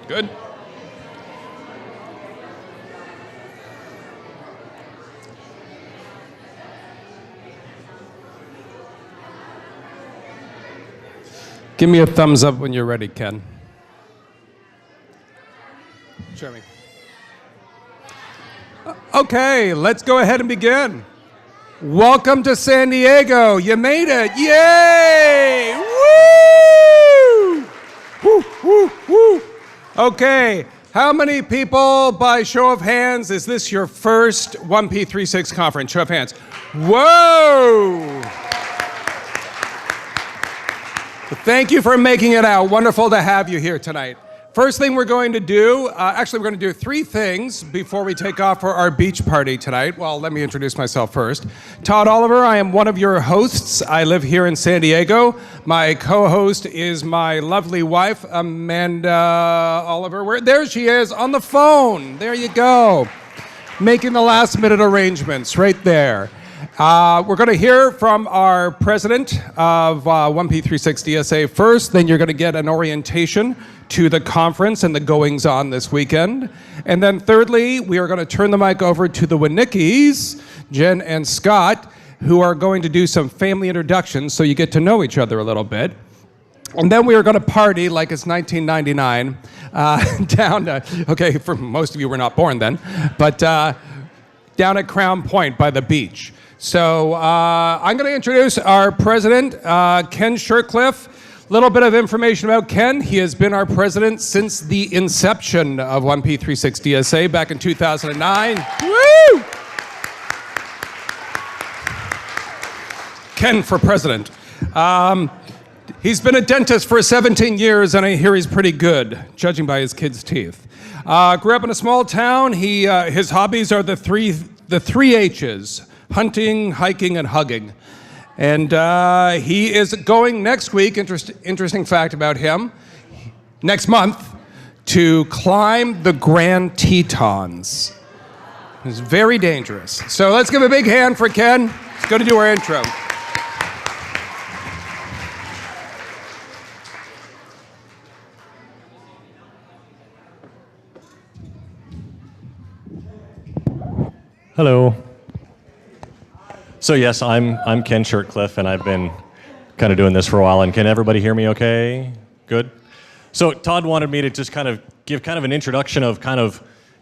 Good. Give me a thumbs up when you're ready, Ken. Show me. Okay, let's go ahead and begin. Welcome to San Diego. You made it. Yay! Woo! Woo, woo, woo. Okay, how many people, by show of hands, is this your first 1P36 conference? Show of hands. Whoa! Thank you for making it out. Wonderful to have you here tonight. First thing we're going to do, we're going to do three things before we take off for our beach party tonight. Well, let me introduce myself first. Todd Oliver, I am one of your hosts. I live here in San Diego. My co-host is my lovely wife, Amanda Oliver. There she is on the phone. There you go. Making the last minute arrangements right there. We're going to hear from our president of 1P36 DSA first, then you're going to get an orientation to the conference and the goings-on this weekend. And then thirdly, we are going to turn the mic over to the Winnickis, Jen and Scott, who are going to do some family introductions so you get to know each other a little bit. And then we are going to party like it's 1999 down to, okay, for most of you were not born then, but down at Crown Point by the beach. So I'm going to introduce our president, Ken Shirtcliffe. A little bit of information about Ken. He has been our president since the inception of 1P36 DSA back in 2009. Woo! Ken for president. He's been a dentist for 17 years, and I hear he's pretty good, judging by his kids' teeth. Grew up in a small town. His hobbies are the three H's. Hunting, hiking, and hugging. And he is going next week, interesting fact about him, next month, to climb the Grand Tetons. It's very dangerous. So let's give a big hand for Ken. He's going to do our intro. Hello. So yes, I'm Ken Shirtcliffe, and I've been kind of doing this for a while. And can everybody hear me okay? Good? So Todd wanted me to just kind of give kind of an introduction of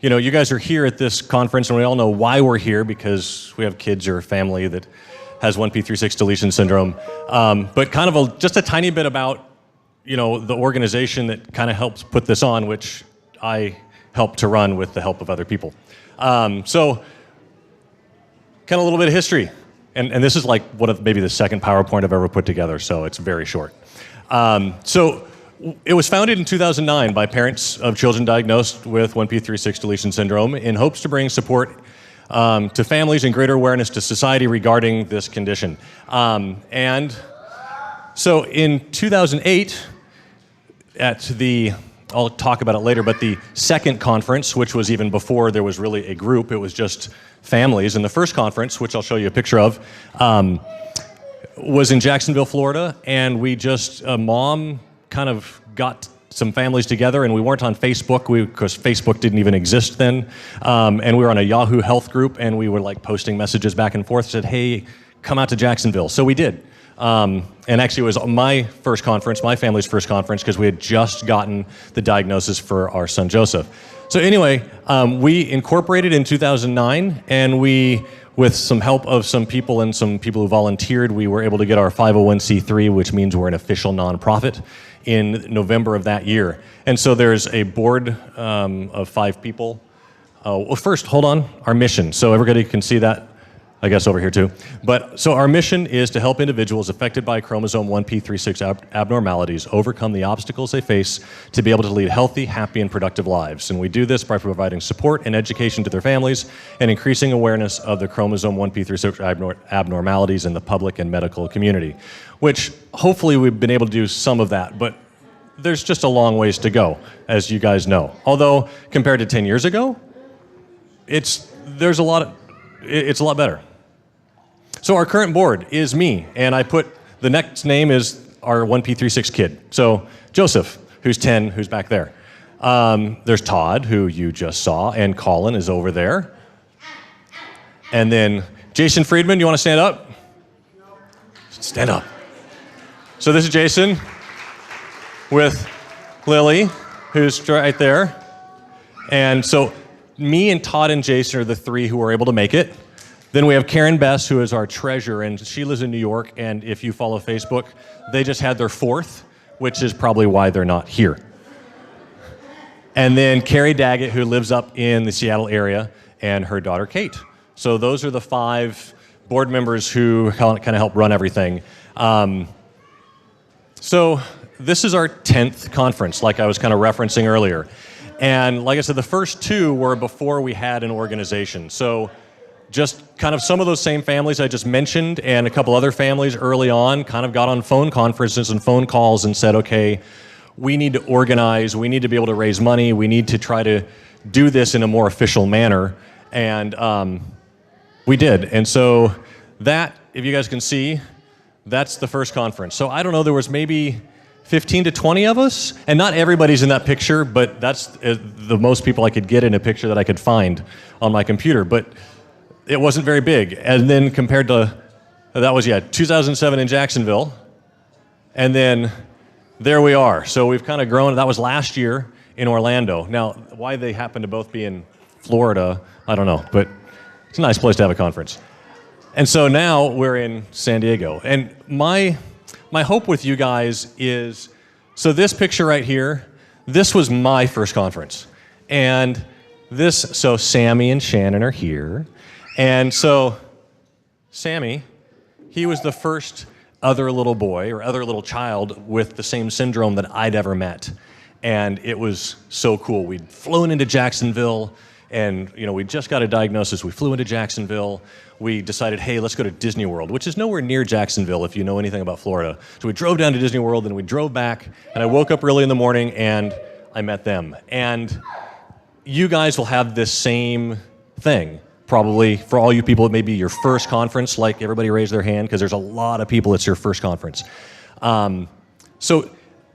you guys are here at this conference, and we all know why we're here, because we have kids or family that has 1P36 deletion syndrome. But kind of just a tiny bit about, the organization that kind of helps put this on, which I help to run with the help of other people. So kind of a little bit of history. And this is like maybe the second PowerPoint I've ever put together, so it's very short. So it was founded in 2009 by parents of children diagnosed with 1P36 deletion syndrome in hopes to bring support to families and greater awareness to society regarding this condition. And so in 2008, I'll talk about it later, but the second conference, which was even before there was really a group, it was just families. And the first conference, which I'll show you a picture of, was in Jacksonville, Florida. And mom kind of got some families together, and we weren't on Facebook because Facebook didn't even exist then. And we were on a Yahoo Health group, and we were like posting messages back and forth, said, hey, come out to Jacksonville. So we did. And actually it was my first conference, my family's first conference, because we had just gotten the diagnosis for our son Joseph. So anyway, we incorporated in 2009, and with some help of some people and some people who volunteered, we were able to get our 501c3, which means we're an official nonprofit, in November of that year. And so there's a board of 5 people. Well, first, hold on, our mission. So everybody can see that, I guess, over here too. But so our mission is to help individuals affected by chromosome 1P36 abnormalities overcome the obstacles they face to be able to lead healthy, happy, and productive lives. And we do this by providing support and education to their families and increasing awareness of the chromosome 1P36 abnormalities in the public and medical community, which hopefully we've been able to do some of that, but there's just a long ways to go, as you guys know. Although, compared to 10 years ago, it's a lot better. So our current board is me, and I put the next name is our 1P36 kid. So Joseph, who's 10, who's back there. There's Todd, who you just saw, and Colin is over there. And then Jason Friedman, you want to stand up? Stand up. So this is Jason with Lily, who's right there. And so me and Todd and Jason are the three who were able to make it. Then we have Karen Bess, who is our treasurer, and she lives in New York, and if you follow Facebook, they just had their 4th, which is probably why they're not here. And then Carrie Daggett, who lives up in the Seattle area, and her daughter Kate. So those are the 5 board members who kind of help run everything. So this is our 10th conference, like I was kind of referencing earlier. And like I said, the first 2 were before we had an organization. So just kind of some of those same families I just mentioned and a couple other families early on kind of got on phone conferences and phone calls and said, okay, we need to organize, we need to be able to raise money, we need to try to do this in a more official manner. And we did. And so that, if you guys can see, that's the first conference. So I don't know, there was maybe 15 to 20 of us, and not everybody's in that picture, but that's the most people I could get in a picture that I could find on my computer. But it wasn't very big. And then compared to, that was, 2007 in Jacksonville. And then there we are. So we've kind of grown. That was last year in Orlando. Now, why they happen to both be in Florida, I don't know. But it's a nice place to have a conference. And so now we're in San Diego. And my hope with you guys is, so this picture right here, this was my first conference. And so Sammy and Shannon are here. And so Sammy, he was the first other little boy or other little child with the same syndrome that I'd ever met. And it was so cool. We'd flown into Jacksonville, and we just got a diagnosis. We flew into Jacksonville. We decided, hey, let's go to Disney World, which is nowhere near Jacksonville if you know anything about Florida. So we drove down to Disney World, and we drove back, and I woke up early in the morning, and I met them. And you guys will have this same thing. Probably for all you people, it may be your first conference, like everybody raised their hand, because there's a lot of people it's your first conference. So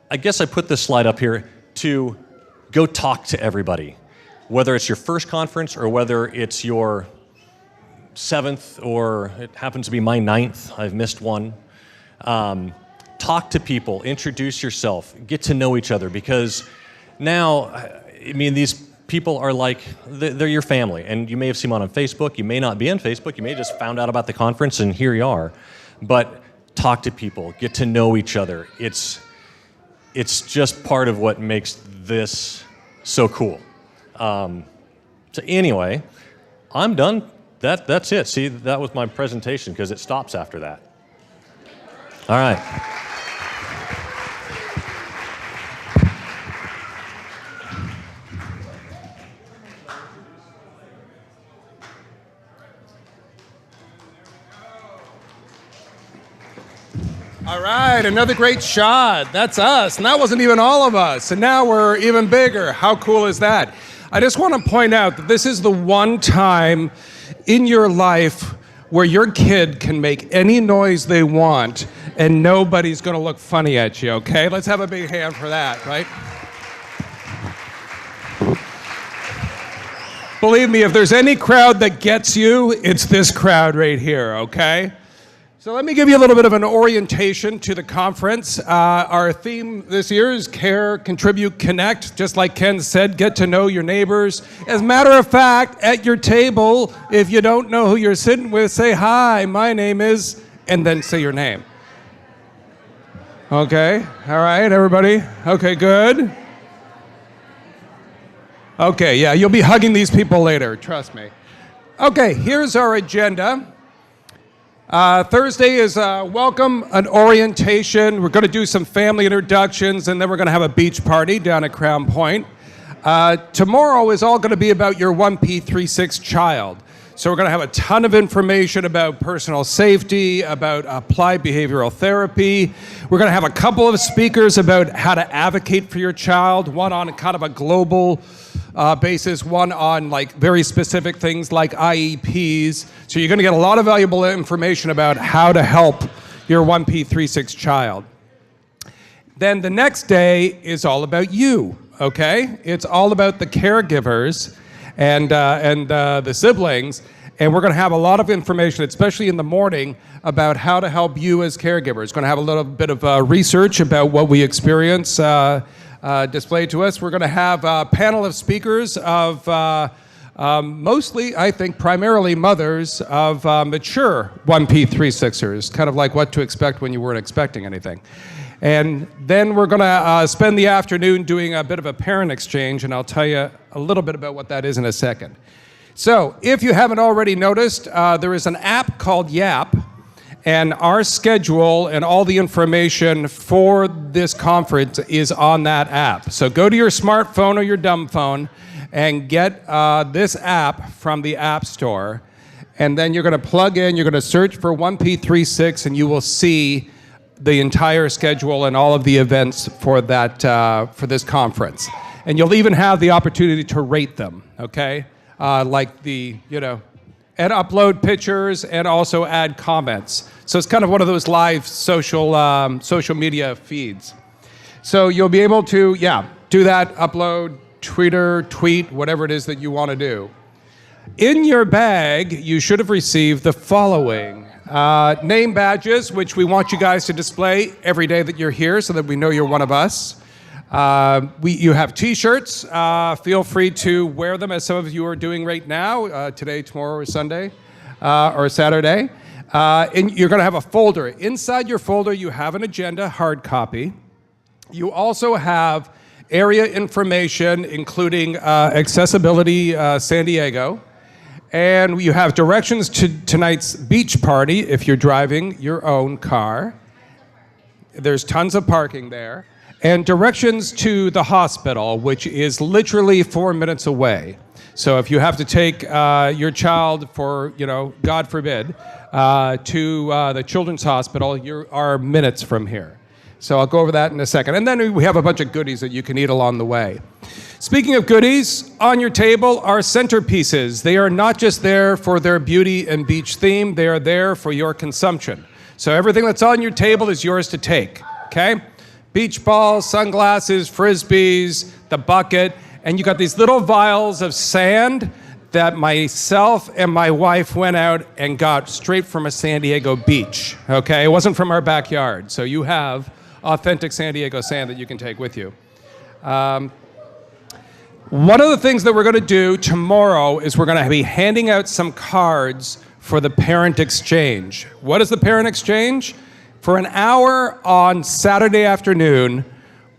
I guess I put this slide up here to go talk to everybody, whether it's your first conference or whether it's your 7th or it happens to be my 9th. I've missed one. Talk to people, introduce yourself, get to know each other, because now, these people are like, they're your family, and you may have seen them on Facebook, you may not be on Facebook, you may have just found out about the conference and here you are. But talk to people, get to know each other. It's just part of what makes this so cool. So anyway, I'm done. That's it. See, that was my presentation because it stops after that. All right. All right, another great shot. That's us. And that wasn't even all of us. And now we're even bigger. How cool is that? I just want to point out that this is the one time in your life where your kid can make any noise they want and nobody's going to look funny at you, okay? Let's have a big hand for that, right? Believe me, if there's any crowd that gets you, it's this crowd right here, okay? So let me give you a little bit of an orientation to the conference. Our theme this year is Care, Contribute, Connect. Just like Ken said, get to know your neighbors. As a matter of fact, at your table, if you don't know who you're sitting with, say, hi, my name is, and then say your name. Okay, all right, everybody? Okay, good. Okay, yeah, you'll be hugging these people later, trust me. Okay, here's our agenda. Thursday is welcome, an orientation. We're going to do some family introductions, and then we're going to have a beach party down at Crown Point. Tomorrow is all going to be about your 1P36 child. So we're going to have a ton of information about personal safety, about applied behavioral therapy. We're going to have a couple of speakers about how to advocate for your child, one on kind of a global basis, one on like very specific things like IEPs. So you're going to get a lot of valuable information about how to help your 1P36 child. Then the next day is all about you, okay? It's all about the caregivers and the siblings. And we're going to have a lot of information, especially in the morning, about how to help you as caregivers. Going to have a little bit of research about what we experience displayed to us. We're going to have a panel of speakers of mostly, I think, primarily mothers of mature 1P36ers, kind of like what to expect when you weren't expecting anything. And then we're going to spend the afternoon doing a bit of a parent exchange, and I'll tell you a little bit about what that is in a second. So, if you haven't already noticed, there is an app called Yap, and our schedule and all the information for this conference is on that app. So go to your smartphone or your dumb phone and get this app from the App Store, and then you're going to plug in, you're going to search for 1P36, and you will see the entire schedule and all of the events for that for this conference. And you'll even have the opportunity to rate them, okay? Like and upload pictures and also add comments. So it's kind of one of those live social media feeds. So you'll be able to, do that, upload, tweet, whatever it is that you want to do. In your bag, you should have received the following. Name badges, which we want you guys to display every day that you're here so that we know you're one of us. You have t-shirts. Feel free to wear them as some of you are doing right now, today, tomorrow, or Sunday, or Saturday. And you're going to have a folder. Inside your folder, you have an agenda, hard copy. You also have area information, including accessibility San Diego. And you have directions to tonight's beach party if you're driving your own car. There's tons of parking there. And directions to the hospital, which is literally 4 minutes away. So if you have to take your child for, God forbid, to the children's hospital, you are minutes from here. So I'll go over that in a second. And then we have a bunch of goodies that you can eat along the way. Speaking of goodies, on your table are centerpieces. They are not just there for their beauty and beach theme, they are there for your consumption. So everything that's on your table is yours to take, okay? Beach balls, sunglasses, frisbees, the bucket, and you got these little vials of sand that myself and my wife went out and got straight from a San Diego beach, okay? It wasn't from our backyard, so you have authentic San Diego sand that you can take with you. One of the things that we're going to do tomorrow is we're going to be handing out some cards for the parent exchange. What is the parent exchange? For an hour on Saturday afternoon,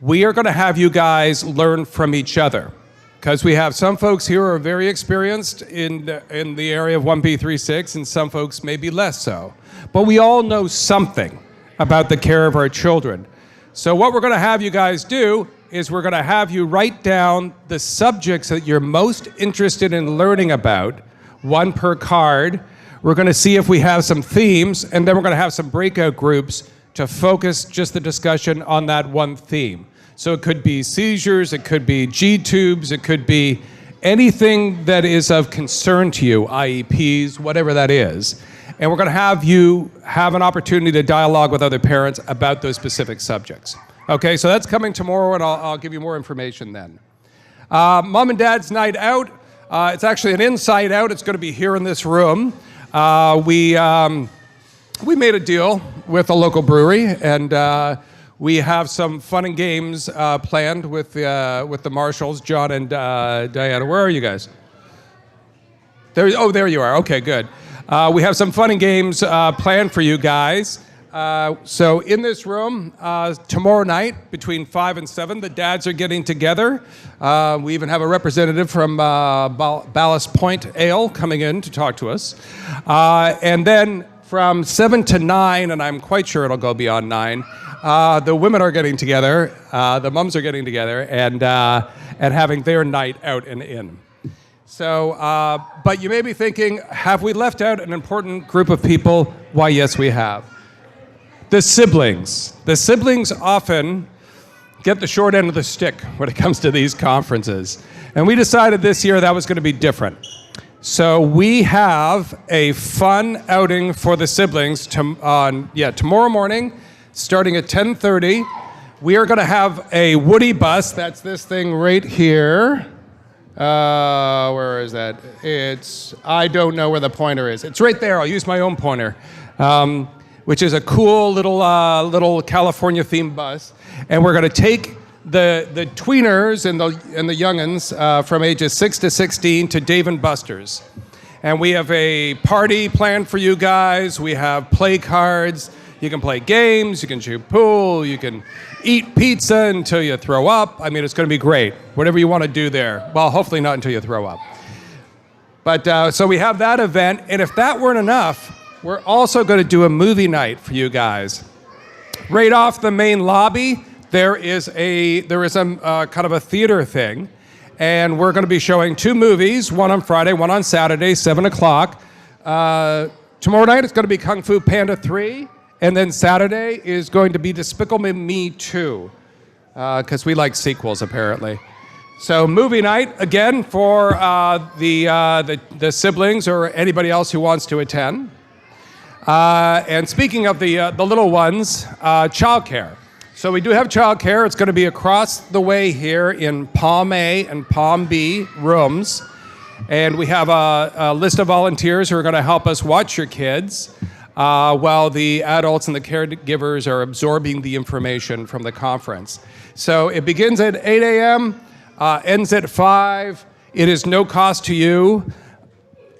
we are going to have you guys learn from each other. Because we have some folks here who are very experienced in the area of 1P36, and some folks maybe less so. But we all know something about the care of our children. So what we're going to have you guys do is we're going to have you write down the subjects that you're most interested in learning about, one per card. We're going to see if we have some themes, and then we're going to have some breakout groups to focus just the discussion on that one theme. So it could be seizures, it could be G-tubes, it could be anything that is of concern to you, IEPs, whatever that is. And we're going to have you have an opportunity to dialogue with other parents about those specific subjects. Okay, so that's coming tomorrow, and I'll give you more information then. Mom and Dad's night out. It's actually an inside out. It's going to be here in this room. We made a deal with a local brewery, and we have some fun and games planned with the Marshalls, John and Diana. Where are you guys? There you are. Okay, good. We have some fun and games planned for you guys. So in this room, tomorrow night, between 5 and 7, the dads are getting together. We even have a representative from Ballast Point Ale coming in to talk to us. And then from 7 to 9, and I'm quite sure it'll go beyond 9, the women are getting together, the moms are getting together, and having their night out and in. So, but you may be thinking, have we left out an important group of people? Why, yes, we have. The siblings. The siblings often get the short end of the stick when it comes to these conferences. And we decided this year that was going to be different. So we have a fun outing for the siblings tomorrow morning, starting at 10:30. we are going to have a Woody bus. That's this thing right here. Where is that? I don't know where the pointer is. It's right there. I'll use my own pointer, which is a cool little California-themed bus. And we're going to take the tweeners and the youngins from ages 6 to 16 to Dave & Buster's. And we have a party planned for you guys. We have play cards. You can play games. You can shoot pool. You can eat pizza until you throw up. I mean, it's going to be great. Whatever you want to do there. Well, hopefully not until you throw up. But so we have that event. And if that weren't enough, we're also going to do a movie night for you guys. Right off the main lobby, there is a kind of a theater thing. And we're going to be showing 2 movies, one on Friday, one on Saturday, 7 o'clock. Tomorrow night, it's going to be Kung Fu Panda 3. And then Saturday is going to be Despicable Me 2, because we like sequels, apparently. So movie night, again, for the siblings or anybody else who wants to attend. And speaking of the little ones, childcare. So we do have childcare. It's going to be across the way here in Palm A and Palm B rooms. And we have a list of volunteers who are going to help us watch your kids while the adults and the caregivers are absorbing the information from the conference. So it begins at 8 a.m., ends at 5. It is no cost to you.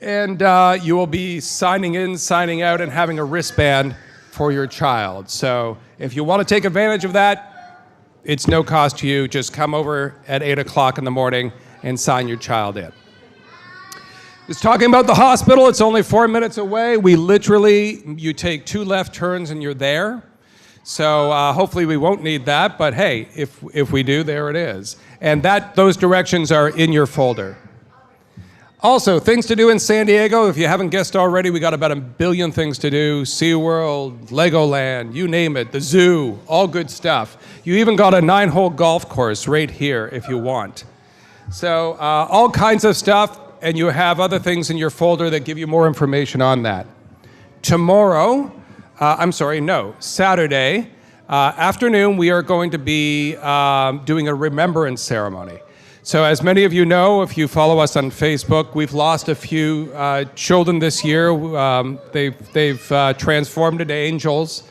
And you will be signing in, signing out, and having a wristband for your child. So if you want to take advantage of that, it's no cost to you. Just come over at 8 o'clock in the morning and sign your child in. Just talking about the hospital, it's only 4 minutes away. You take 2 left turns and you're there. So hopefully we won't need that, but hey, if we do, there it is. And those directions are in your folder. Also, things to do in San Diego. If you haven't guessed already, we got about 1 billion things to do. SeaWorld, Legoland, you name it, the zoo, all good stuff. You even got a 9-hole golf course right here if you want. So all kinds of stuff, and you have other things in your folder that give you more information on that. Saturday afternoon, we are going to be doing a remembrance ceremony. So as many of you know, if you follow us on Facebook, we've lost a few children this year. They've transformed into angels,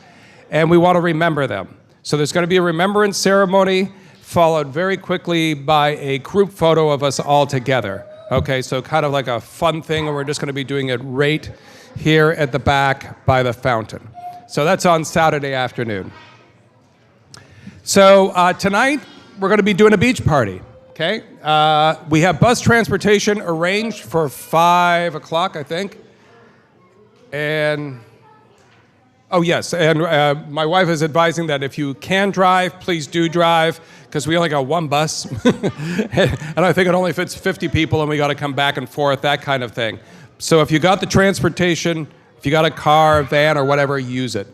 and we want to remember them. So there's going to be a remembrance ceremony, followed very quickly by a group photo of us all together. Okay, so kind of like a fun thing, and we're just going to be doing it right here at the back by the fountain. So that's on Saturday afternoon. So tonight, we're going to be doing a beach party. Okay, we have bus transportation arranged for 5 o'clock, I think. And, oh yes, and my wife is advising that if you can drive, please do drive, because we only got 1 bus. And I think it only fits 50 people, and we got to come back and forth, that kind of thing. So if you got the transportation, if you got a car, van, or whatever, use it.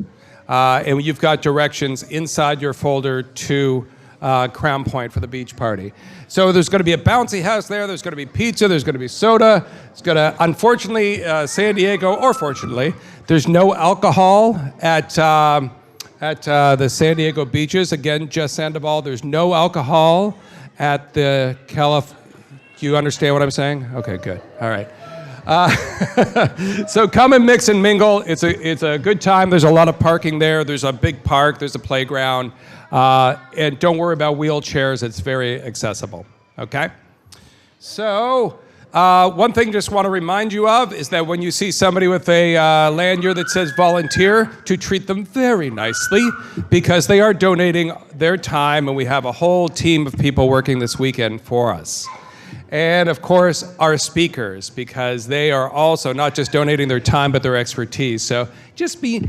And you've got directions inside your folder to Crown Point for the beach party. So there's going to be a bouncy house there. There's going to be pizza. There's going to be soda. It's going to, unfortunately, San Diego, or fortunately, there's no alcohol at the San Diego beaches. Again, Jess Sandoval, there's no alcohol at the Do you understand what I'm saying? Okay, good. All right. So come and mix and mingle. It's a good time. There's a lot of parking there. There's a big park. There's a playground. And don't worry about wheelchairs. It's very accessible. Okay? So one thing just want to remind you of is that when you see somebody with a lanyard that says volunteer, to treat them very nicely, because they are donating their time, and we have a whole team of people working this weekend for us. And of course, our speakers, because they are also not just donating their time, but their expertise. So just be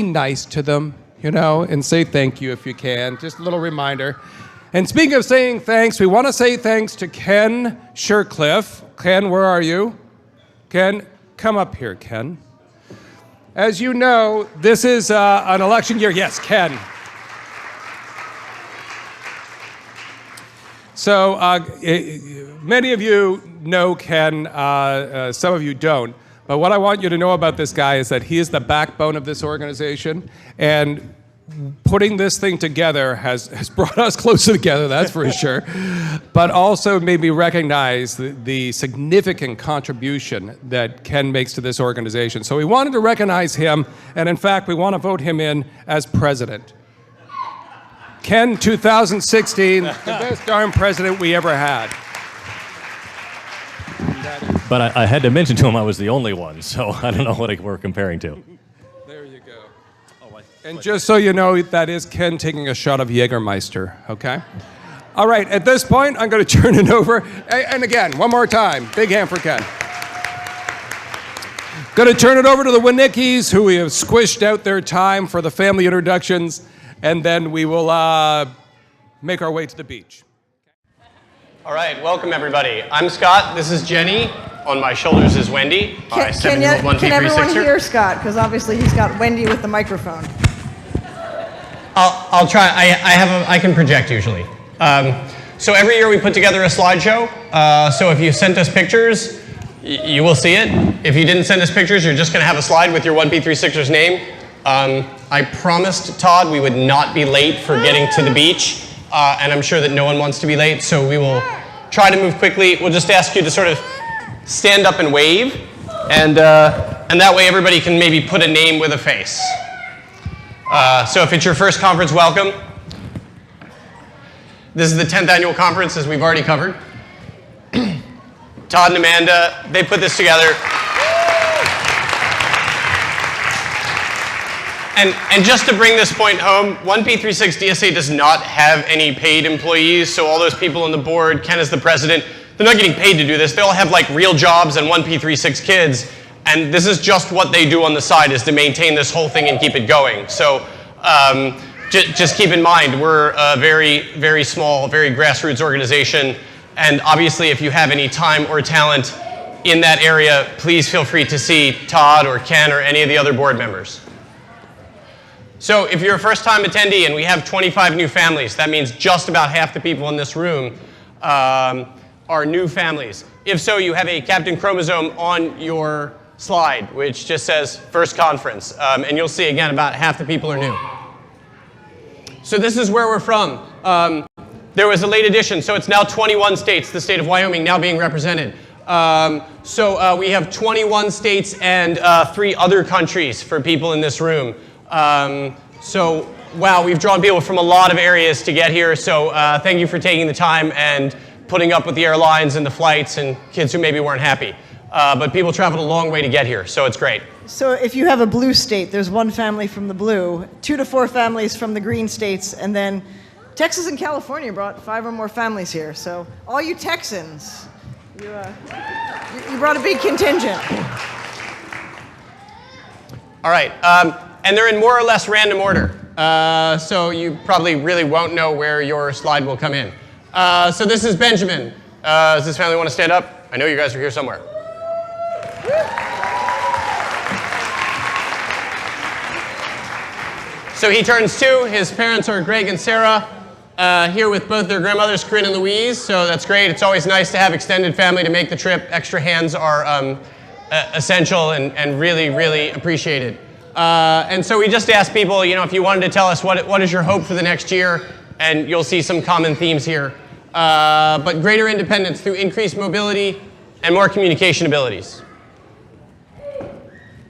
nice to them, you know, and say thank you if you can. Just a little reminder. And speaking of saying thanks, we want to say thanks to Ken Shercliffe. Ken, where are you? Ken, come up here, Ken. As you know, this is an election year. Yes, Ken. So many of you know Ken, some of you don't. But what I want you to know about this guy is that he is the backbone of this organization. And putting this thing together has brought us closer together, that's for sure, but also made me recognize the significant contribution that Ken makes to this organization. So we wanted to recognize him, and in fact, we want to vote him in as president. Ken, 2016, the best darn president we ever had. But I had to mention to him I was the only one, so I don't know what we're comparing to. There you go. And just so you know, that is Ken taking a shot of Jägermeister, okay? All right, at this point, I'm going to turn it over. And again, one more time, big hand for Ken. Going to turn it over to the Winnickis, who we have squished out their time for the family introductions, and then we will make our way to the beach. All right, welcome everybody. I'm Scott, this is Jenny. On my shoulders is Wendy, my 7-year-old 1P36er. Can everyone hear Scott? Because obviously he's got Wendy with the microphone. I'll try. I can project usually. So every year we put together a slideshow. So if you sent us pictures, you will see it. If you didn't send us pictures, you're just going to have a slide with your 1P36er's name. I promised Todd we would not be late for getting to the beach, and I'm sure that no one wants to be late, so we will try to move quickly. We'll just ask you to sort of stand up and wave, and that way everybody can maybe put a name with a face. So if it's your first conference, welcome. This is the 10th annual conference, as we've already covered. Todd and Amanda, they put this together. And just to bring this point home, 1P36 DSA does not have any paid employees, so all those people on the board, Ken is the president, they're not getting paid to do this. They all have like real jobs and 1P36 kids, and this is just what they do on the side, is to maintain this whole thing and keep it going. So just keep in mind, we're a very, very small, very grassroots organization, and obviously if you have any time or talent in that area, please feel free to see Todd or Ken or any of the other board members. So if you're a first-time attendee and we have 25 new families, that means just about half the people in this room are new families. If so, you have a Captain Chromosome on your slide, which just says first conference. And you'll see, again, about half the people are new. So this is where we're from. There was a late addition, so it's now 21 states, the state of Wyoming now being represented. So we have 21 states and 3 other countries for people in this room. So, wow, we've drawn people from a lot of areas to get here, so thank you for taking the time and putting up with the airlines and the flights and kids who maybe weren't happy. But people traveled a long way to get here, so it's great. So if you have a blue state, there's 1 family from the blue, 2 to 4 families from the green states, and then Texas and California brought 5 or more families here. So all you Texans, you brought a big contingent. All right, and they're in more or less random order. So you probably really won't know where your slide will come in. So this is Benjamin. Does this family want to stand up? I know you guys are here somewhere. So he turns 2. His parents are Greg and Sarah, here with both their grandmothers, Corinne and Louise. So that's great. It's always nice to have extended family to make the trip. Extra hands are essential and really, really appreciated. And so we just asked people, you know, if you wanted to tell us what is your hope for the next year, and you'll see some common themes here. But greater independence through increased mobility and more communication abilities.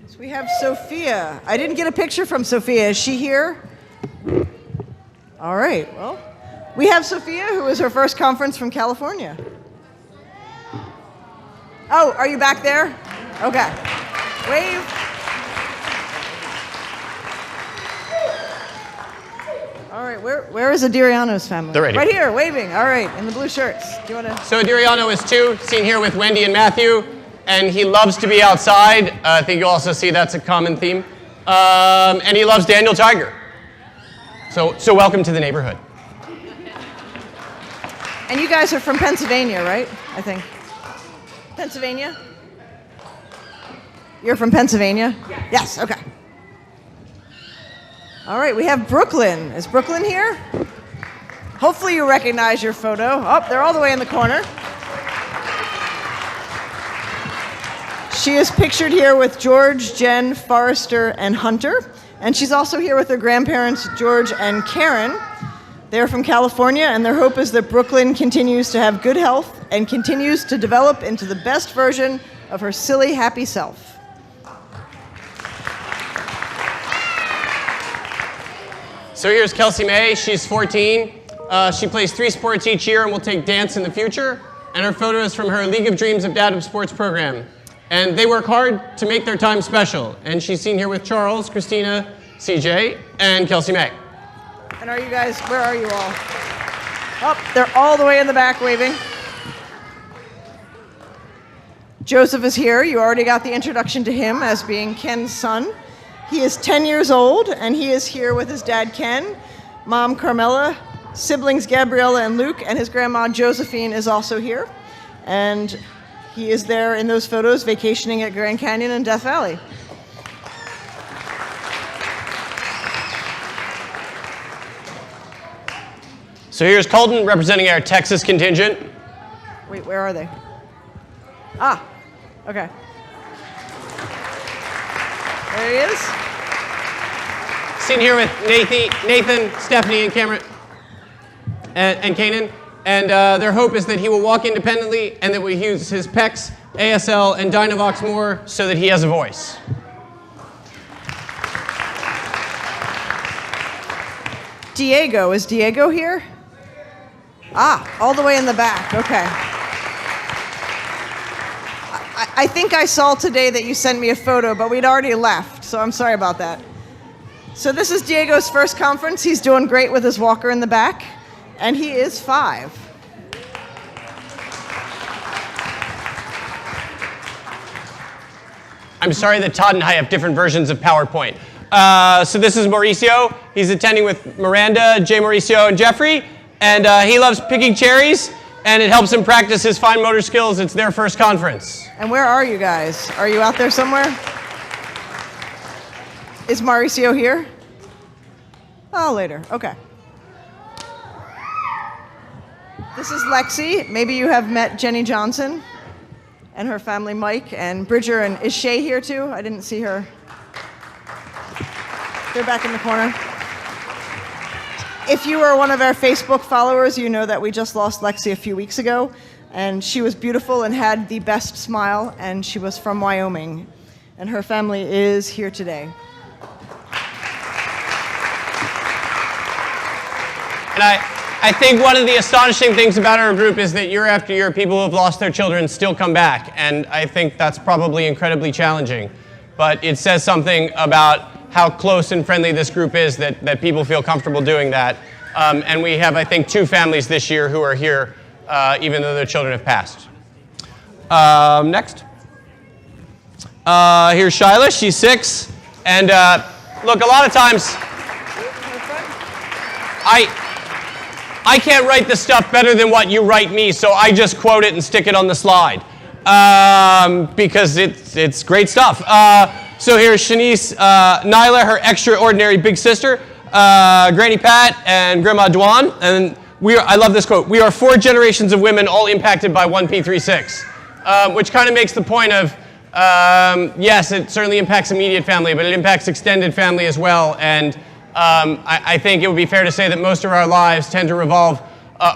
So we have Sophia. I didn't get a picture from Sophia. Is she here? All right, well, we have Sophia, who is her first conference from California. Oh, are you back there? Okay. Wave. All right, where is Adriano's family? They're right here. Right here, waving. All right, in the blue shirts. Do you want to? So Adriano is 2, seen here with Wendy and Matthew, and he loves to be outside. I think you'll also see that's a common theme. And he loves Daniel Tiger. So welcome to the neighborhood. And you guys are from Pennsylvania, right? I think. Pennsylvania? You're from Pennsylvania? Yes, okay. All right, we have Brooklyn. Is Brooklyn here? Hopefully you recognize your photo. Oh, they're all the way in the corner. She is pictured here with George, Jen, Forrester, and Hunter. And she's also here with her grandparents, George and Karen. They're from California, and their hope is that Brooklyn continues to have good health and continues to develop into the best version of her silly, happy self. So here's Kelsey May. She's 14. She plays 3 sports each year and will take dance in the future. And her photo is from her League of Dreams Adaptive Sports program. And they work hard to make their time special. And she's seen here with Charles, Christina, CJ, and Kelsey May. And are you guys, where are you all? Oh, they're all the way in the back waving. Joseph is here. You already got the introduction to him as being Ken's son. He is 10 years old, and he is here with his dad, Ken, mom, Carmela, siblings, Gabriella and Luke, and his grandma, Josephine, is also here. And he is there in those photos vacationing at Grand Canyon and Death Valley. So here's Colton representing our Texas contingent. Wait, where are they? Ah, okay. There he is. Seen here with Nathan, Stephanie, and Cameron, and Kanan. And their hope is that he will walk independently and that we use his PECs, ASL, and Dynavox more so that he has a voice. Diego, is Diego here? Ah, all the way in the back, okay. I think I saw today that you sent me a photo, but we'd already left, so I'm sorry about that. So this is Diego's first conference. He's doing great with his walker in the back, and he is 5. I'm sorry that Todd and I have different versions of PowerPoint. So this is Mauricio. He's attending with Miranda, Jay Mauricio, and Jeffrey. And he loves picking cherries, and it helps him practice his fine motor skills. It's their first conference. And where are you guys? Are you out there somewhere? Is Mauricio here? Oh, later. Okay. This is Lexi. Maybe you have met Jenny Johnson and her family, Mike, and Bridger. And is Shay here too? I didn't see her. They're back in the corner. If you are one of our Facebook followers, you know that we just lost Lexi a few weeks ago, and she was beautiful and had the best smile, and she was from Wyoming, and her family is here today. And I think one of the astonishing things about our group is that year after year, people who have lost their children still come back, and I think that's probably incredibly challenging. But it says something about how close and friendly this group is that people feel comfortable doing that. And we have, I think, 2 families this year who are here, even though their children have passed. Next. Here's Shyla. She's 6. And look, a lot of times, I can't write the stuff better than what you write me, so I just quote it and stick it on the slide. Because it's great stuff. So here's Shanice, Nyla, her extraordinary big sister, Granny Pat, and Grandma Dwan. And I love this quote, "We are 4 generations of women all impacted by 1P36, which kind of makes the point of, yes, it certainly impacts immediate family, but it impacts extended family as well. And I think it would be fair to say that most of our lives tend to revolve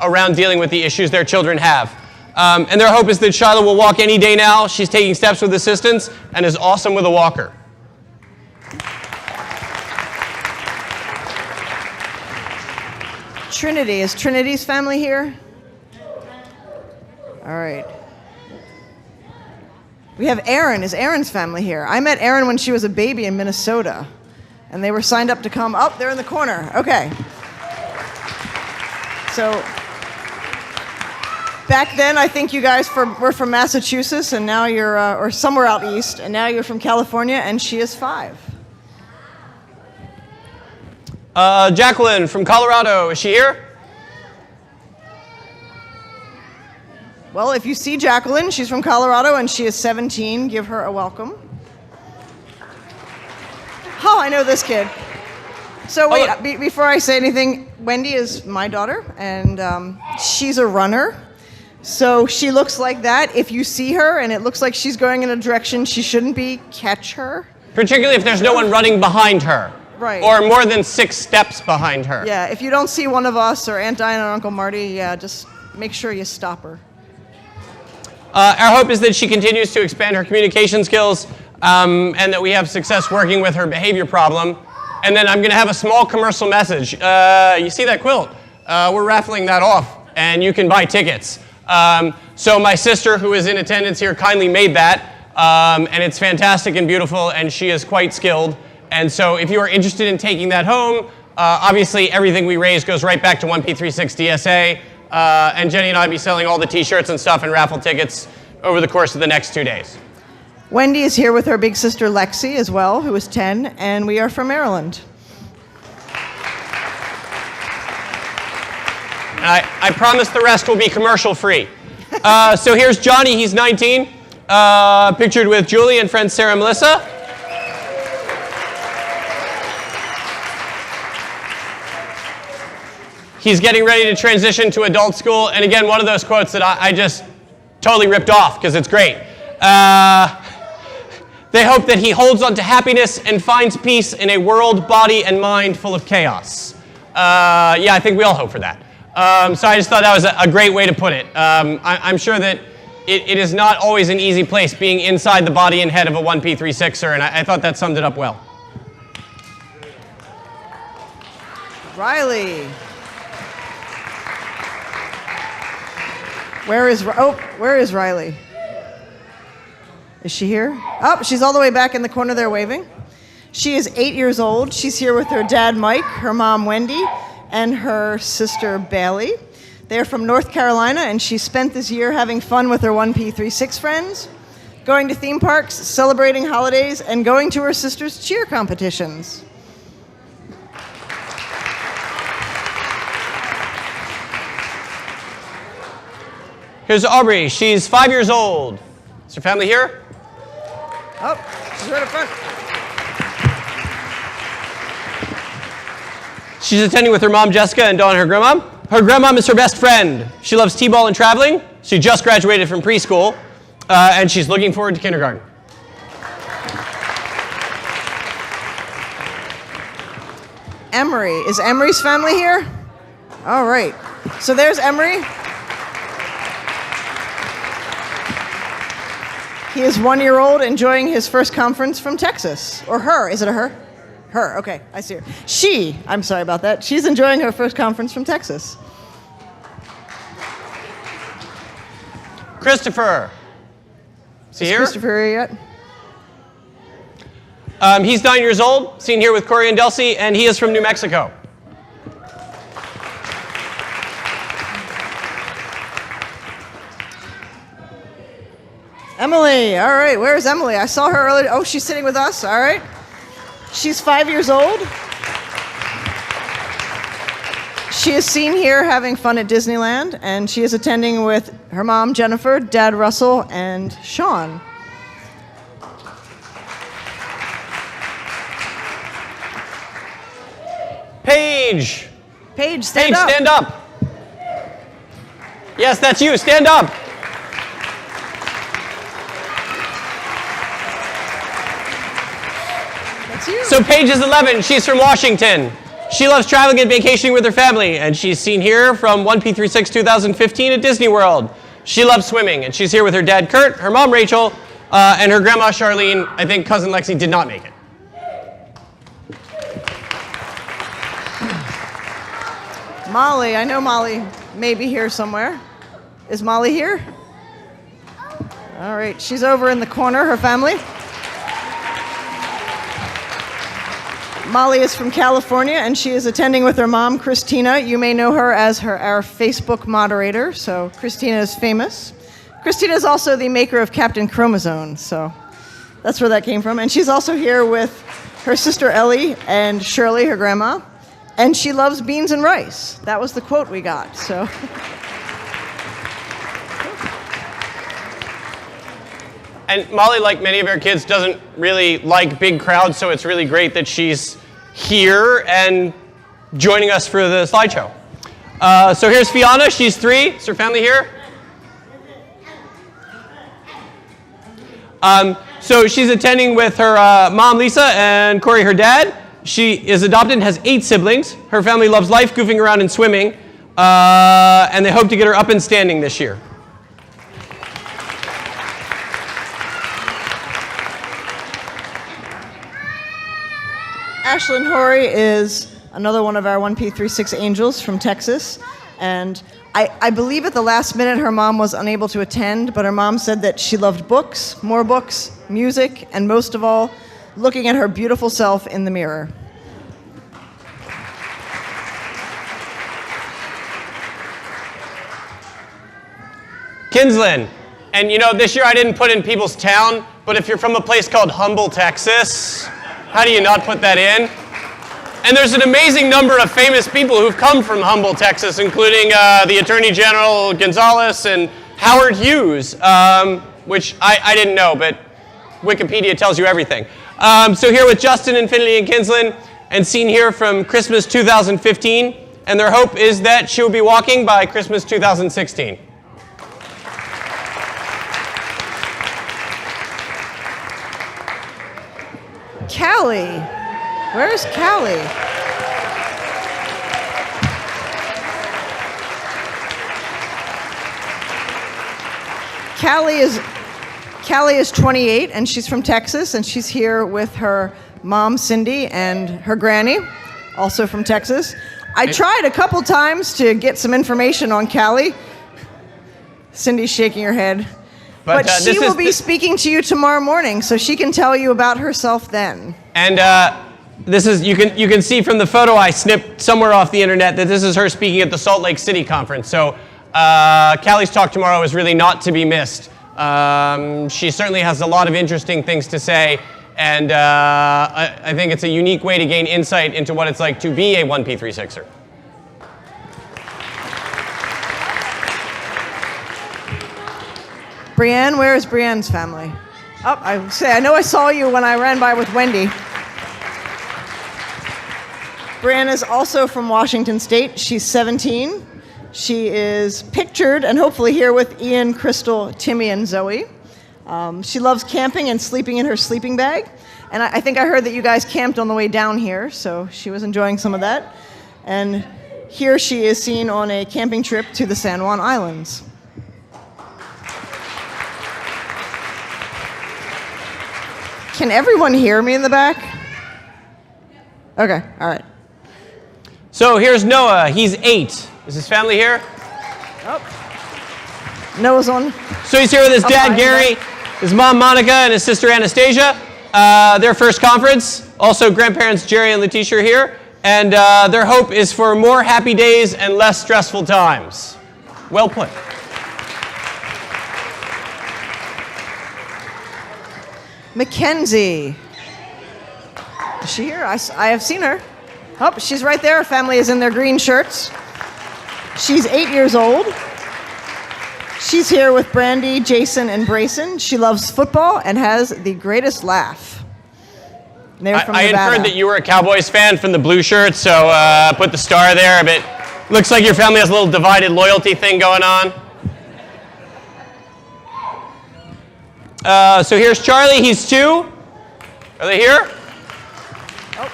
around dealing with the issues their children have. And their hope is that Shyla will walk any day now. She's taking steps with assistance and is awesome with a walker. Trinity, is Trinity's family here? All right. We have Erin. Is Erin's family here? I met Erin when she was a baby in Minnesota, and they were signed up to come. Oh, they're in the corner. Okay. So back then, I think you guys were from Massachusetts, and now you're, or somewhere out east, and now you're from California, and she is 5. Jacqueline from Colorado, is she here? Well, if you see Jacqueline, she's from Colorado, and she is 17. Give her a welcome. Oh, I know this kid. So wait, before I say anything, Wendy is my daughter, and she's a runner. So she looks like that. If you see her and it looks like she's going in a direction she shouldn't be, catch her. Particularly if there's no one running behind her. Right. or more than 6 steps behind her. Yeah, if you don't see one of us or Aunt Dinah or Uncle Marty, yeah, just make sure you stop her. Our hope is that she continues to expand her communication skills and that we have success working with her behavior problem. And then I'm going to have a small commercial message. You see that quilt? We're raffling that off, and you can buy tickets. So my sister, who is in attendance here, kindly made that, and it's fantastic and beautiful, and she is quite skilled. And so if you are interested in taking that home, obviously everything we raise goes right back to 1P36 DSA, and Jenny and I will be selling all the t-shirts and stuff and raffle tickets over the course of the next 2 days. Wendy is here with her big sister Lexi as well, who is 10, and we are from Maryland. And I promise the rest will be commercial free. So here's Johnny, he's 19, pictured with Julie and friend Sarah and Melissa. He's getting ready to transition to adult school, and again, one of those quotes that I just totally ripped off because it's great. They hope that he holds on to happiness and finds peace in a world, body, and mind full of chaos. Yeah, I think we all hope for that. So I just thought that was a great way to put it. I'm sure that it is not always an easy place being inside the body and head of a 1P36er, and I thought that summed it up well. Riley. Where is Riley? Is she here? Oh, she's all the way back in the corner there waving. She is 8 years old. She's here with her dad, Mike, her mom, Wendy, and her sister, Bailey. They're from North Carolina, and she spent this year having fun with her 1P36 friends, going to theme parks, celebrating holidays, and going to her sister's cheer competitions. Here's Aubrey. She's 5 years old. Is her family here? Oh, she's right up front. She's attending with her mom, Jessica, and Dawn, her grandmom. Her grandmom is her best friend. She loves t-ball and traveling. She just graduated from preschool, and she's looking forward to kindergarten. Emery. Is Emery's family here? All right. So there's Emery. He is 1 year old, enjoying his first conference from Texas. Or her. Is it a her? Her. Okay, I see her. I'm sorry about that. She's enjoying her first conference from Texas. Christopher. Is he here? Christopher here yet? He's 9 years old, seen here with Corey and Delcy, and he is from New Mexico. Emily. All right, where's Emily? I saw her earlier. Oh, she's sitting with us. All right. She's 5 years old. She is seen here having fun at Disneyland, and she is attending with her mom, Jennifer, dad, Russell, and Sean. Paige. Paige, stand up. Stand up. Yes, that's you. Stand up. That's you. So Paige is 11. She's from Washington. She loves traveling and vacationing with her family, and she's seen here from 1P36 2015 at Disney World. She loves swimming, and she's here with her dad, Kurt, her mom, Rachel, and her grandma, Charlene. I think cousin Lexi did not make it. Molly. I know Molly may be here somewhere. Is Molly here? All right. She's over in the corner, her family. Molly is from California, and she is attending with her mom, Christina. You may know her as our Facebook moderator, so Christina is famous. Christina is also the maker of Captain Chromosome, so that's where that came from. And she's also here with her sister Ellie and Shirley, her grandma, and she loves beans and rice. That was the quote we got, so. And Molly, like many of our kids, doesn't really like big crowds, so it's really great that she's here and joining us for the slideshow. So here's Fiona. She's 3. Is her family here? So she's attending with her mom, Lisa, and Corey, her dad. She is adopted and has 8 siblings. Her family loves life, goofing around and swimming, and they hope to get her up and standing this year. Ashlyn Horry is another one of our 1P36 angels from Texas. And I believe at the last minute her mom was unable to attend, but her mom said that she loved books, music, and most of all, looking at her beautiful self in the mirror. Kinslin. And you know, this year I didn't put in people's town, but if you're from a place called Humble, Texas, how do you not put that in? And there's an amazing number of famous people who've come from Humble, Texas, including the Attorney General Gonzalez and Howard Hughes, which I didn't know, but Wikipedia tells you everything. So here with Justin, Infinity, and Kinslin, and seen here from Christmas 2015, and their hope is that she will be walking by Christmas 2016. Callie. Where's Callie? Callie is 28 and she's from Texas, and she's here with her mom Cindy and her granny, also from Texas. I tried a couple times to get some information on Callie. Cindy's shaking her head. But she will be speaking to you tomorrow morning, so she can tell you about herself then. And this is, you can see from the photo I snipped somewhere off the internet that this is her speaking at the Salt Lake City conference. So Callie's talk tomorrow is really not to be missed. She certainly has a lot of interesting things to say, and I think it's a unique way to gain insight into what it's like to be a 1P36er. Brienne, where is Brienne's family? Oh, I know I saw you when I ran by with Wendy. Brienne is also from Washington State. She's 17. She is pictured and hopefully here with Ian, Crystal, Timmy, and Zoe. She loves camping and sleeping in her sleeping bag. And I think I heard that you guys camped on the way down here, so she was enjoying some of that. And here she is seen on a camping trip to the San Juan Islands. Can everyone hear me in the back? Okay, all right. So here's Noah. He's 8. Is his family here? Oh. Noah's on. So he's here with his dad, Gary, his mom, Monica, and his sister, Anastasia. Their first conference. Also, grandparents, Jerry and Letitia, are here. And their hope is for more happy days and less stressful times. Well put. Mackenzie. Is she here? I have seen her. Oh, she's right there. Her family is in their green shirts. She's 8 years old. She's here with Brandy, Jason, and Brayson. She loves football and has the greatest laugh. They're from Nevada. I had heard that you were a Cowboys fan from the blue shirt, so put the star there. But looks like your family has a little divided loyalty thing going on. So here's Charlie. He's 2. Are they here? Oh.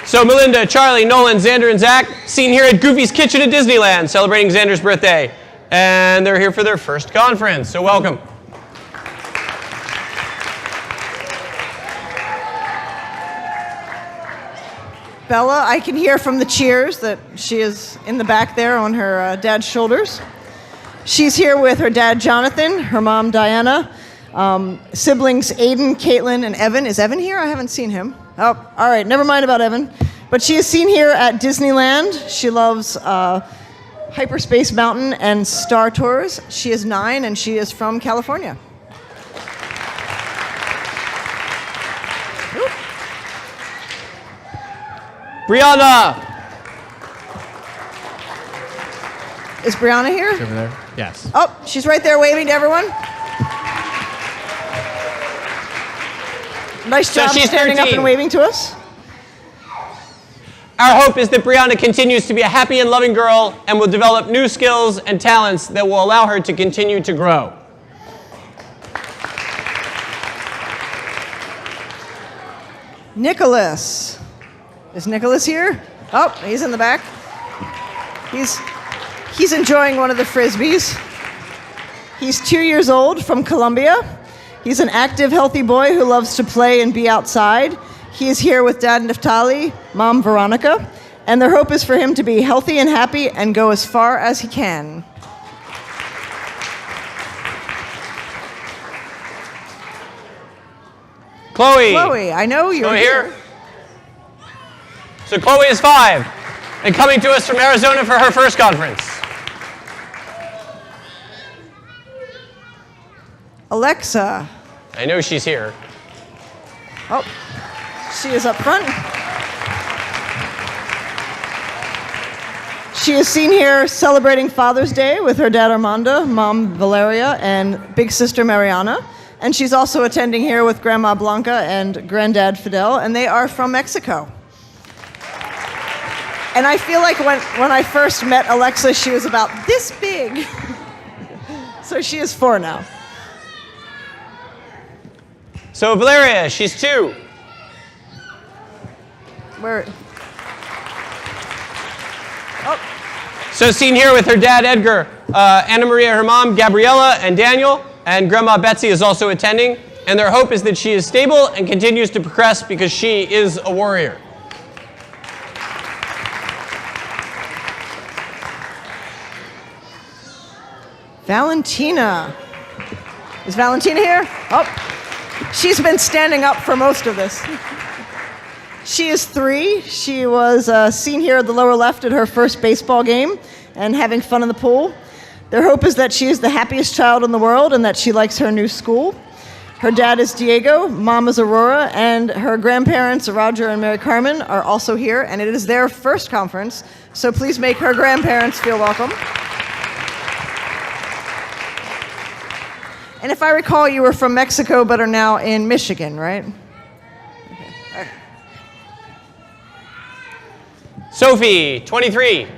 So Melinda, Charlie, Nolan, Xander, and Zach, seen here at Goofy's Kitchen at Disneyland, celebrating Xander's birthday. And they're here for their first conference, so welcome. Bella, I can hear from the cheers that she is in the back there on her dad's shoulders. She's here with her dad, Jonathan, her mom, Diana, siblings, Aiden, Caitlin, and Evan. Is Evan here? I haven't seen him. Oh, all right, never mind about Evan. But she is seen here at Disneyland. She loves Hyperspace Mountain and Star Tours. She is 9, and she is from California. Ooh. Brianna! Is Brianna here? Over there? Yes. Oh, she's right there waving to everyone. Nice job she's standing 13. up and waving to us. Our hope is that Brianna continues to be a happy and loving girl and will develop new skills and talents that will allow her to continue to grow. Nicholas. Is Nicholas here? Oh, he's in the back. He's enjoying one of the Frisbees. He's 2 years old from Colombia. He's an active, healthy boy who loves to play and be outside. He is here with Dad Naftali, Mom Veronica, and their hope is for him to be healthy and happy and go as far as he can. Chloe, I know you're here. So Chloe is 5 and coming to us from Arizona for her first conference. Alexa. I know she's here. Oh, she is up front. She is seen here celebrating Father's Day with her dad Armando, Mom Valeria, and big sister Mariana. And she's also attending here with Grandma Blanca and Granddad Fidel, and they are from Mexico. And I feel like when I first met Alexa, she was about this big. So she is 4 now. So Valeria, she's 2. Where? Oh. So seen here with her dad Edgar, Anna Maria, her mom Gabriella, and Daniel, and Grandma Betsy is also attending. And their hope is that she is stable and continues to progress because she is a warrior. Valentina. Is Valentina here? Oh, she's been standing up for most of this. She is 3. She was seen here at the lower left at her first baseball game and having fun in the pool. Their hope is that she is the happiest child in the world and that she likes her new school. Her dad is Diego, Mom is Aurora, and her grandparents, Roger and Mary Carmen, are also here, and it is their first conference, so please make her grandparents feel welcome. And if I recall, you were from Mexico but are now in Michigan, right? Okay. Sophie, 23.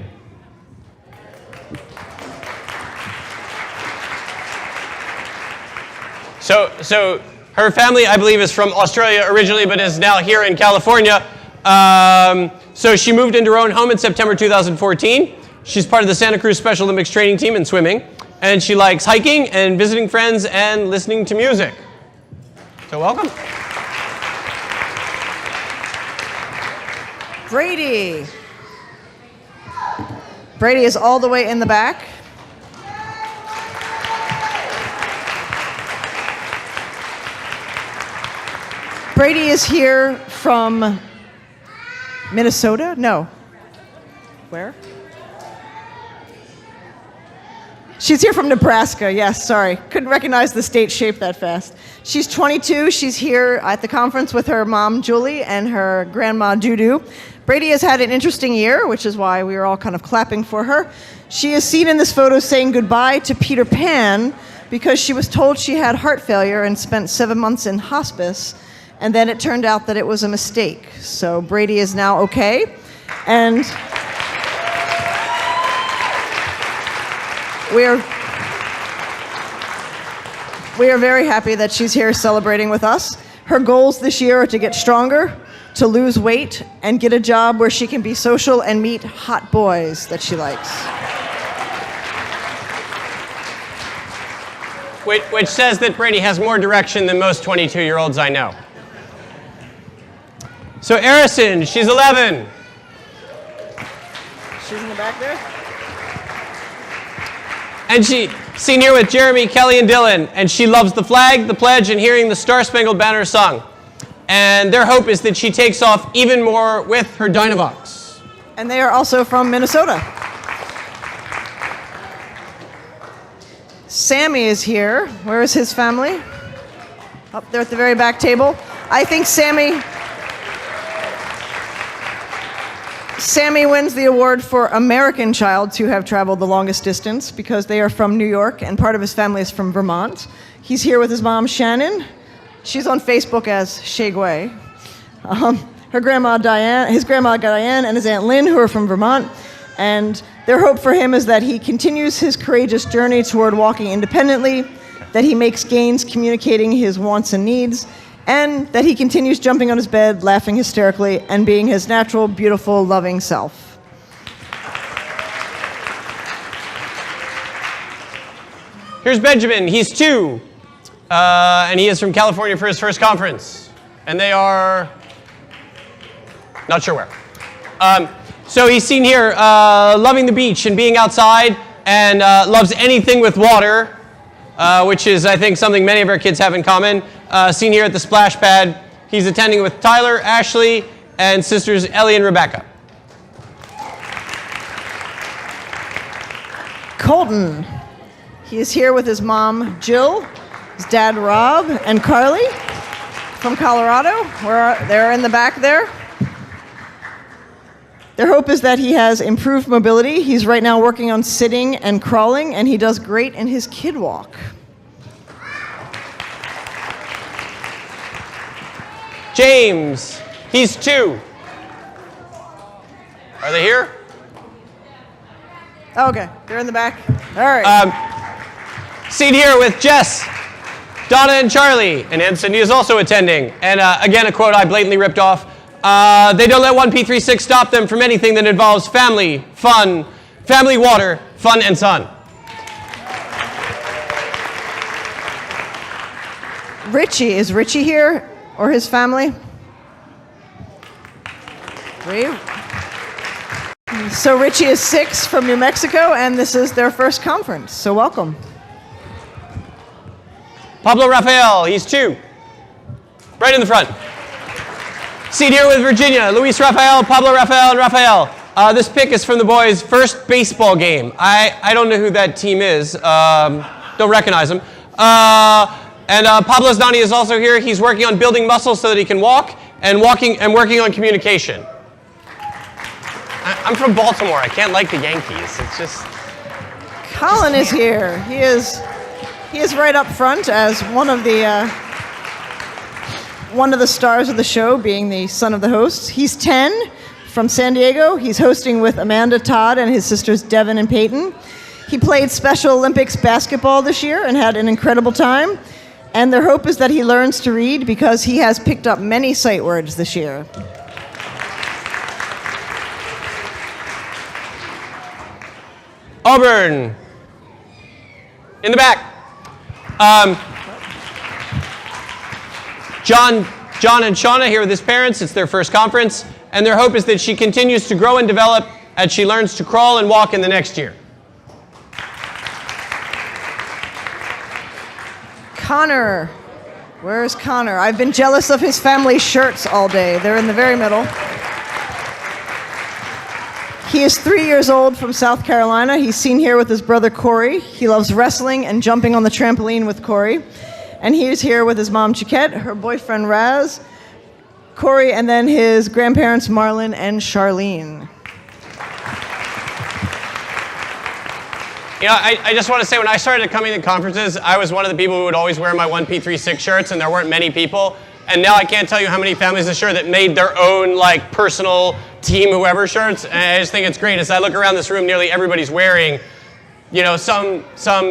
So her family, I believe, is from Australia originally, but is now here in California. So she moved into her own home in September 2014. She's part of the Santa Cruz Special Olympics training team in swimming. And she likes hiking and visiting friends and listening to music. So welcome. Brady. Brady is all the way in the back. Brady is here from Minnesota? No. Where? She's here from Nebraska, yes, sorry. Couldn't recognize the state shape that fast. She's 22, she's here at the conference with her mom, Julie, and her grandma, Dudu. Brady has had an interesting year, which is why we were all kind of clapping for her. She is seen in this photo saying goodbye to Peter Pan because she was told she had heart failure and spent 7 months in hospice, and then it turned out that it was a mistake. So Brady is now okay, and we are very happy that she's here celebrating with us. Her goals this year are to get stronger, to lose weight, and get a job where she can be social and meet hot boys that she likes. Which says that Brady has more direction than most 22-year-olds I know. So Arison, she's 11. She's in the back there? And she's seen here with Jeremy, Kelly, and Dylan. And she loves the flag, the pledge, and hearing the Star-Spangled Banner sung. And their hope is that she takes off even more with her Dynavox. And they are also from Minnesota. Sammy is here. Where is his family? Up there at the very back table. I think Sammy wins the award for American child to have traveled the longest distance because they are from New York and part of his family is from Vermont. He's here with his mom, Shannon. She's on Facebook as Shagway. Her grandma Diane, his grandma Diane, and his Aunt Lynn, who are from Vermont. And their hope for him is that he continues his courageous journey toward walking independently, that he makes gains communicating his wants and needs, and that he continues jumping on his bed, laughing hysterically, and being his natural, beautiful, loving self. Here's Benjamin. He's 2. And he is from California for his first conference. And they are not sure where. So he's seen here loving the beach and being outside, and loves anything with water, which is, I think, something many of our kids have in common. Seen here at the splash pad. He's attending with Tyler, Ashley, and sisters Ellie and Rebecca. Colton. He is here with his mom, Jill, his dad, Rob, and Carly from Colorado. They're in the back there. Their hope is that he has improved mobility. He's right now working on sitting and crawling, and he does great in his kid walk. James. He's 2. Are they here? Oh, okay, they're in the back. All right. Seen here with Jess, Donna, and Charlie, and Anthony is also attending. And again, a quote I blatantly ripped off. They don't let 1P36 stop them from anything that involves family, fun, family, water, fun, and sun. Richie, is Richie here, or his family? Brave. So Richie is 6 from New Mexico, and this is their first conference, so welcome. Pablo Rafael, he's 2. Right in the front. Seat here with Virginia, Luis Rafael, Pablo Rafael, and Rafael. This pic is from the boys' first baseball game. I don't know who that team is. Don't recognize him. And Pablo Zdani is also here. He's working on building muscle so that he can walk, and working on communication. I'm from Baltimore. I can't like the Yankees. It's just... Colin is here. He is right up front as one of the stars of the show, being the son of the host. He's 10 from San Diego. He's hosting with Amanda Todd and his sisters Devin and Peyton. He played Special Olympics basketball this year and had an incredible time. And their hope is that he learns to read because he has picked up many sight words this year. Auburn. In the back. John and Shauna here with his parents. It's their first conference, and their hope is that she continues to grow and develop as she learns to crawl and walk in the next year. Connor. Where's Connor? I've been jealous of his family's shirts all day. They're in the very middle. He is 3 years old from South Carolina. He's seen here with his brother Corey. He loves wrestling and jumping on the trampoline with Corey. And he is here with his mom Chiquette, her boyfriend Raz, Corey, and then his grandparents Marlon and Charlene. You know, I just want to say, when I started coming to conferences, I was one of the people who would always wear my 1P36 shirts, and there weren't many people. And now I can't tell you how many families this year that made their own, like, personal team whoever shirts. And I just think it's great. As I look around this room, nearly everybody's wearing, you know, some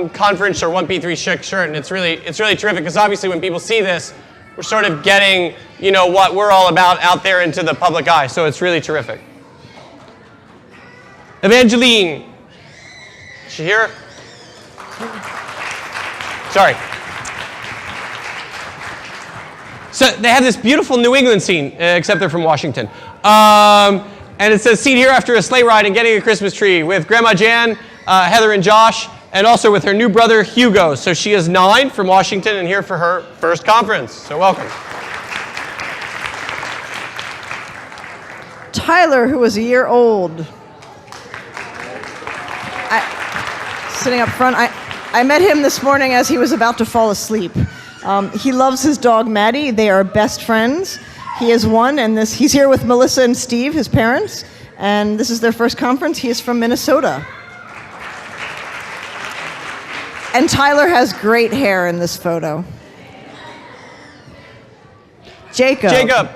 conference or 1P36 shirt, and it's really terrific, because obviously when people see this, we're sort of getting, you know, what we're all about out there into the public eye. So it's really terrific. Evangeline. Is she here? Sorry. So they have this beautiful New England scene, except they're from Washington. And it says, seat here after a sleigh ride and getting a Christmas tree with Grandma Jan, Heather and Josh, and also with her new brother, Hugo. So she is 9 from Washington and here for her first conference. So welcome. Tyler, who was a year old. Sitting up front. I met him this morning as he was about to fall asleep. He loves his dog, Maddie. They are best friends. He is 1, and he's here with Melissa and Steve, his parents, and this is their first conference. He is from Minnesota. And Tyler has great hair in this photo. Jacob.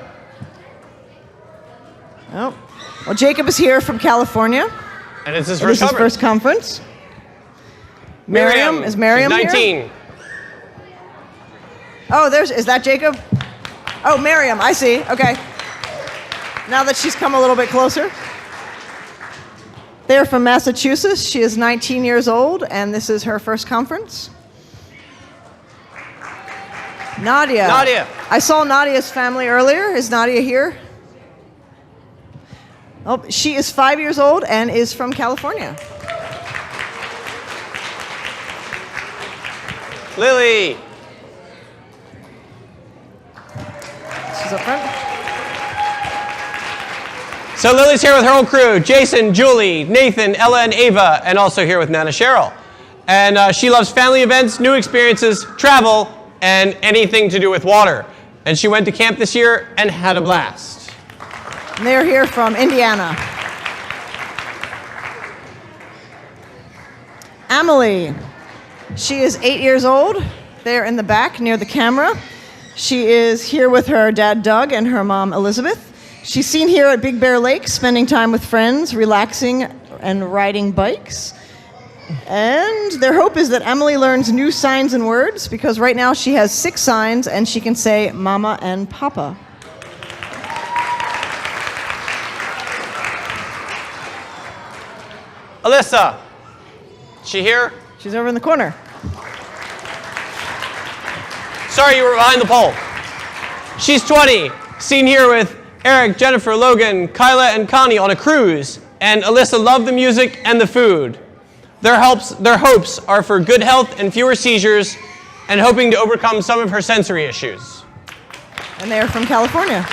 Oh. Well, Jacob is here from California. And it's his first conference. Miriam. Is Miriam She's 19. here? Oh, is that Jacob? Oh, Miriam, I see. Okay. Now that she's come a little bit closer. They're from Massachusetts. She is 19 years old, and this is her first conference. Nadia. Nadia. I saw Nadia's family earlier. Is Nadia here? Oh, she is 5 years old and is from California. Lily. She's up front. So Lily's here with her whole crew, Jason, Julie, Nathan, Ella, and Ava, and also here with Nana Cheryl. And she loves family events, new experiences, travel, and anything to do with water. And she went to camp this year and had a blast. And they're here from Indiana. Emily. She is 8 years old. They're in the back near the camera. She is here with her dad, Doug, and her mom, Elizabeth. She's seen here at Big Bear Lake, spending time with friends, relaxing, and riding bikes. And their hope is that Emily learns new signs and words, because right now she has 6 signs, and she can say mama and papa. Alyssa. She here? She's over in the corner. Sorry, you were behind the pole. She's 20, seen here with Eric, Jennifer, Logan, Kyla, and Connie on a cruise. And Alyssa loved the music and the food. Their hopes are for good health and fewer seizures, and hoping to overcome some of her sensory issues. And they are from California.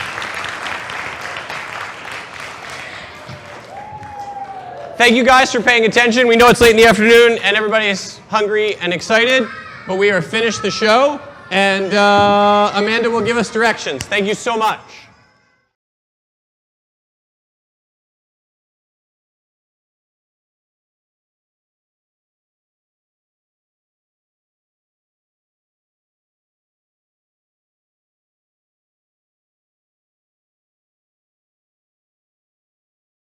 Thank you guys for paying attention. We know it's late in the afternoon and everybody's hungry and excited, but we are finished the show, and Amanda will give us directions. Thank you so much.